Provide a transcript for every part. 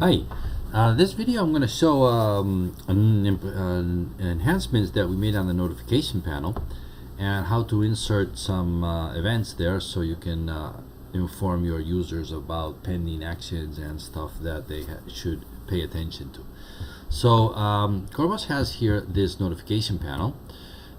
Hi, this video I'm going to show enhancements that we made on the notification panel and how to insert some events there so you can inform your users about pending actions and stuff that they should pay attention to. So Corbus has here this notification panel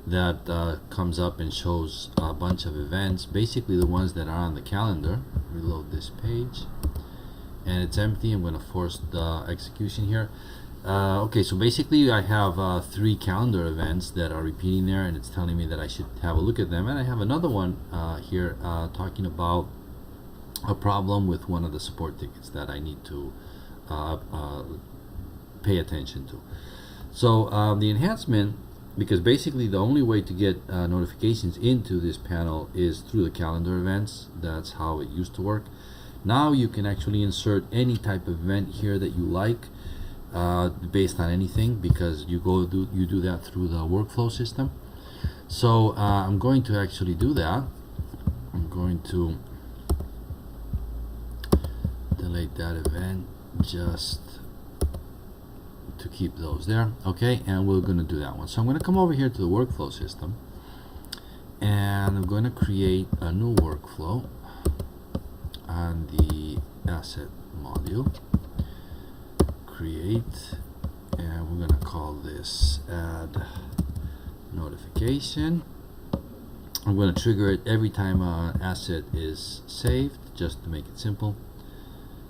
that comes up and shows a bunch of events, basically the ones that are on the calendar. Reload this page. And it's empty. I'm going to force the execution here. Okay, so basically I have 3 calendar events that are repeating there, and it's telling me that I should have a look at them. And I have another one here talking about a problem with one of the support tickets that I need to pay attention to. So the enhancement, because basically the only way to get notifications into this panel is through the calendar events. That's how it used to work. Now you can actually insert any type of event here that you like based on anything, because you do that through the workflow system. So I'm going to actually do that. I'm going to delete that event just to keep those there. Okay, and we're going to do that one. So I'm going to come over here to the workflow system, and I'm going to create a new workflow on the asset module. Create, and we're going to call this add notification. I'm going to trigger it every time an asset is saved, just to make it simple.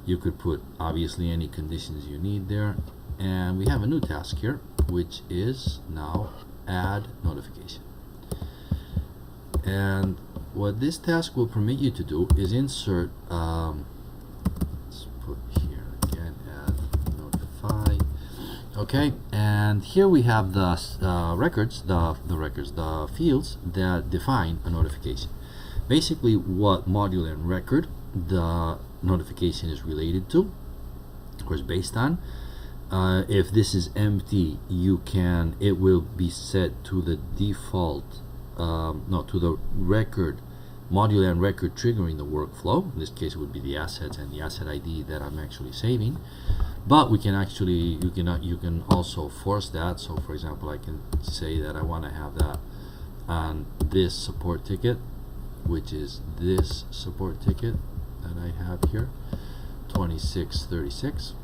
You could put obviously any conditions you need there, and we have a new task here, which is now add notification. And what this task will permit you to do is insert, let's put here again, add notify. Okay, and here we have the the fields that define a notification. Basically, what module and record the notification is related to, of course, based on. If this is empty, it will be set to the default. To the record module and record triggering the workflow. In this case, it would be the assets and the asset ID that I'm actually saving. But we can actually, you can also force that. So, for example, I can say that I want to have that on this support ticket, which is this support ticket that I have here, 2636.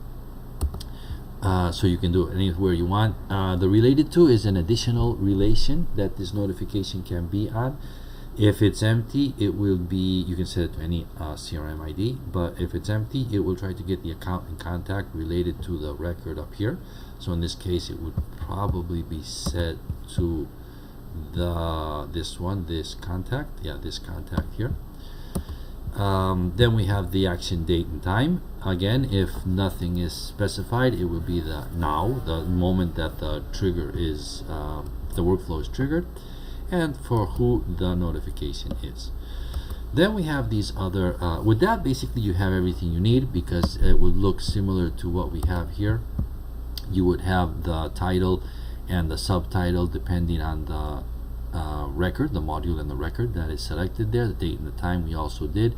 So you can do it anywhere you want. The related to is an additional relation that this notification can be on. If it's empty, it will be, you can set it to any CRM ID, but if it's empty, it will try to get the account and contact related to the record up here. So in this case, it would probably be set to this contact. Yeah, this contact here. Then we have the action date and time. Again, if nothing is specified, it will be the moment that the trigger is, the workflow is triggered, and for who the notification is. Then we have these other, with that basically you have everything you need, because it would look similar to what we have here. You would have the title and the subtitle depending on the record, the module and the record that is selected there. The date and the time we also did.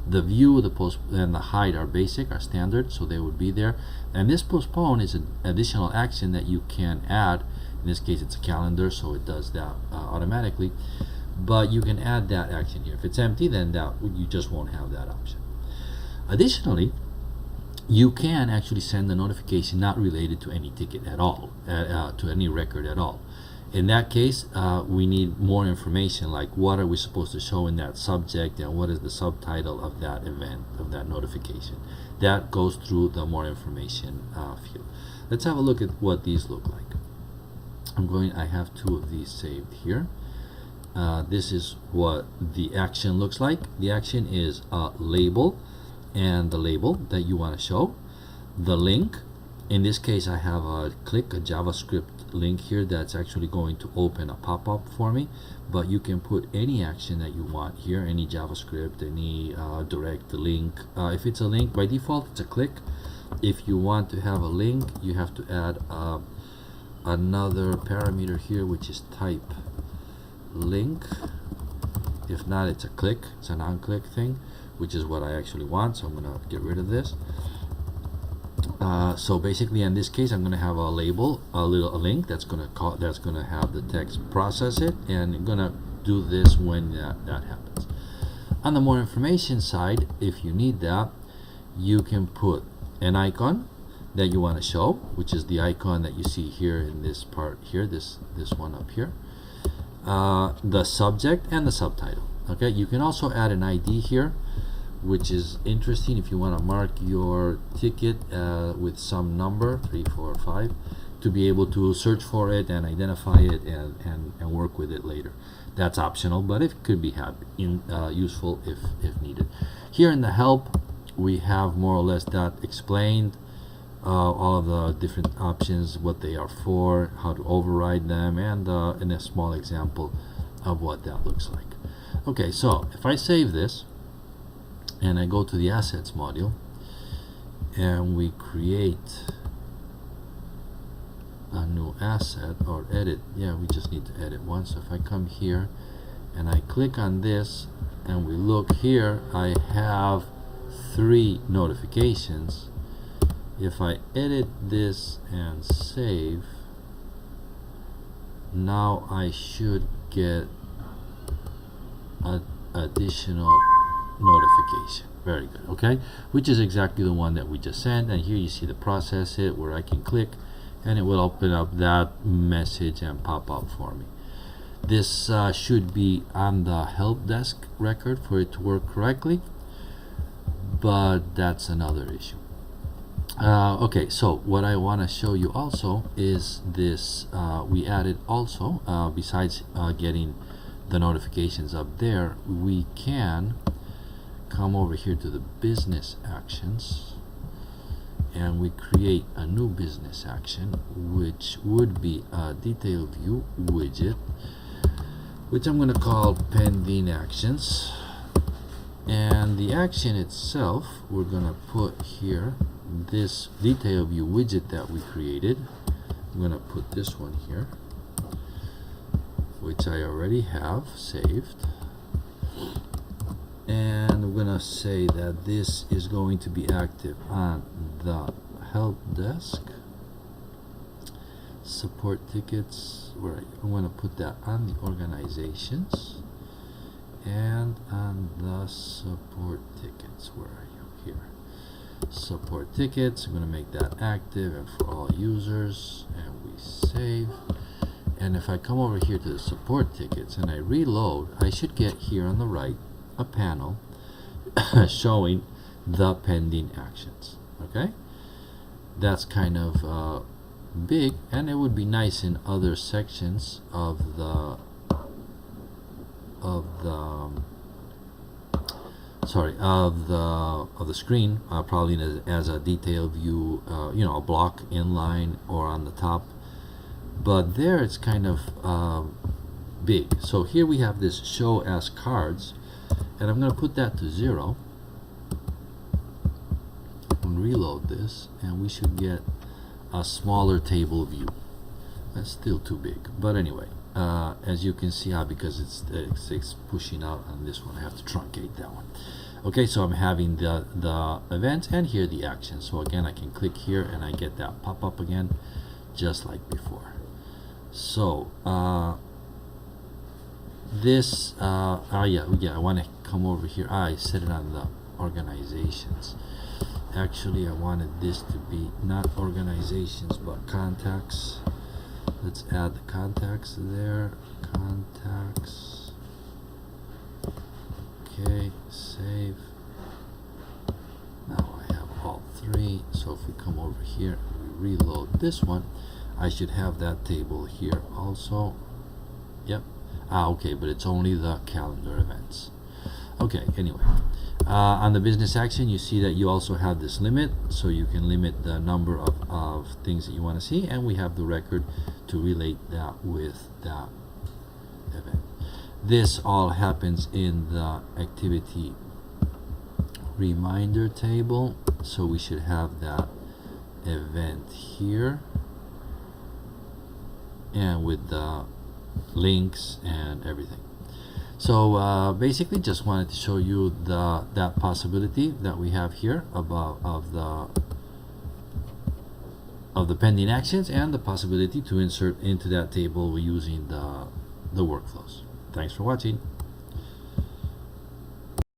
The view, the post, and the hide are basic, are standard, so they would be there. And this postpone is an additional action that you can add. In this case, it's a calendar, so it does that automatically. But you can add that action here. If it's empty, then you just won't have that option. Additionally, you can actually send a notification not related to any ticket at all, to any record at all. In that case, we need more information, like what are we supposed to show in that subject, and what is the subtitle of that event, of that notification. That goes through the more information field. Let's have a look at what these look like. I have 2 of these saved here. This is what the action looks like. The action is a label, and the label that you want to show. The link. In this case, I have a JavaScript link here that's actually going to open a pop-up for me, but you can put any action that you want here, any JavaScript, any direct link. If it's a link, by default it's a click. If you want to have a link, you have to add another parameter here, which is type link. If not, it's a click. It's an on-click thing, which is what I actually want, so I'm going to get rid of this. So basically, in this case, I'm going to have a label, a link that's going to have the text process it, and I'm going to do this when that happens. On the more information side, if you need that, you can put an icon that you want to show, which is the icon that you see here in this part here, this one up here, the subject and the subtitle. Okay, you can also add an ID here, which is interesting if you want to mark your ticket with some number 3, 4, 5 to be able to search for it and identify it and work with it later. That's optional, but it could be useful if needed. Here in the help, we have more or less that explained, all of the different options, what they are for, how to override them, and a small example of what that looks like. Okay, so if I save this and I go to the assets module and we create a new asset or edit, we just need to edit one. So if I come here and I click on this and we look here, I have 3 notifications. If I edit this and save, now I should get an additional notification. Very good. Okay, which is exactly the one that we just sent, and here you see the process it, where I can click and it will open up that message and pop up for me. This should be on the help desk record for it to work correctly, but that's another issue. Okay, so what I want to show you also is this. We added also, besides getting the notifications up there, we can come over here to the business actions and we create a new business action, which would be a detail view widget, which I'm going to call pending actions. And the action itself, we're going to put here this detail view widget that we created. I'm going to put this one here, which I already have saved, and I'm going to say that this is going to be active on the help desk, support tickets, where I'm going to put that on the organizations, and on the support tickets. Where are you? Here, support tickets. I'm going to make that active and for all users, and we save. And if I come over here to the support tickets and I reload, I should get here on the right a panel showing the pending actions. Okay, that's kind of big, and it would be nice in other sections of the screen, probably as a detail view, a block inline or on the top. But there it's kind of big. So here we have this show as cards, and I'm going to put that to 0 and reload this, and we should get a smaller table view. That's still too big, but anyway, as you can see, because it's pushing out on this one, I have to truncate that one. Okay, so I'm having the event and here the action. So again, I can click here and I get that pop up again, just like before. So this I want to come over here. I set it on the organizations. Actually, I wanted this to be not organizations but contacts. Let's add the contacts there. Contacts. Okay, save. Now I have all 3. So if we come over here and we reload this one, I should have that table here also. Yep. Okay, but it's only the calendar events. Okay, anyway, on the business action, you see that you also have this limit, so you can limit the number of things that you want to see, and we have the record to relate that with that event. This all happens in the activity reminder table, so we should have that event here, and with the links and everything. So basically, just wanted to show you that possibility that we have here of the of the pending actions and the possibility to insert into that table using the workflows. Thanks for watching.